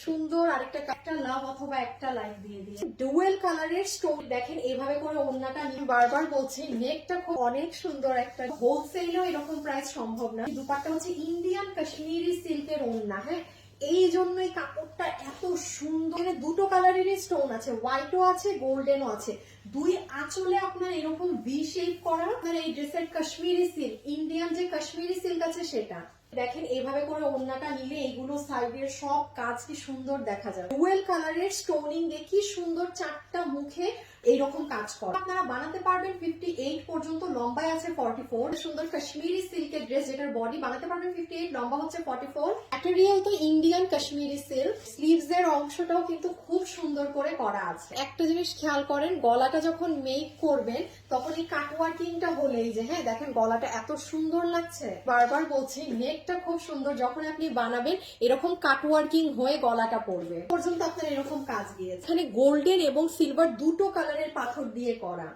সুন্দর আরেকটা একটা লাভ অথবা একটা লাইক দিয়ে দিয়ে ডুয়েল কালারের স্টোন দেখেন এইভাবে করে ওড়নাটা নিয়ে বারবার বলছি নেকটা খুব অনেক সুন্দর একটা হোলসেলেও এরকম প্রাইস সম্ভব না। দুপাট্টা হচ্ছে ইন্ডিয়ান কাশ্মীরি সিল্কের ওড়না। হ্যাঁ, এই জন্যই কাপড়টা এত সুন্দর। দুটো কালারেরই স্টোন আছে, হোয়াইটও আছে গোল্ডেনও আছে। দুই আঁচলে আপনার এরকম ভি শেপ করা। আপনার এই ড্রেসের কাশ্মীরি সিল্ক, ইন্ডিয়ান যে কাশ্মীরি সিল্ক আছে সেটা দেখেন এইভাবে করে ওড়নাটা নিলে এইগুলো সাইডের সব কাজ কি সুন্দর দেখা যায়। ডুয়েল কালারের স্টোনিং দিয়ে কি সুন্দর চারটা মুখে এইরকম কাজ করা। আপনারা বানাতে পারবেন 58 পর্যন্ত, লম্বায় আছে 44। সুন্দর কাশ্মীরি সিল্কের ড্রেস যেটার বডি বানাতে পারবেন 58, লম্বা হচ্ছে 44। ম্যাটেরিয়াল তো ইন্ডিয়ান কাশ্মীরি সিল্ক। স্লিভস এর অংশটাও কিন্তু খুব সুন্দর করে করা আছে। একটা জিনিস খেয়াল করেন, গলাটা যখন মেক করবেন তখন এই কাটওয়ার্কিংটা হলেই যে হ্যাঁ দেখেন গলাটা এত সুন্দর লাগছে। বারবার বলছি নেকটা খুব সুন্দর, যখন আপনি বানাবেন এরকম কাটওয়ার্কিং হয়ে গলাটা পড়বে পর্যন্ত আপনার এরকম কাজ দিয়েছে। এখানে গোল্ডেন এবং সিলভার দুটো কালারের পাথর দিয়ে করা।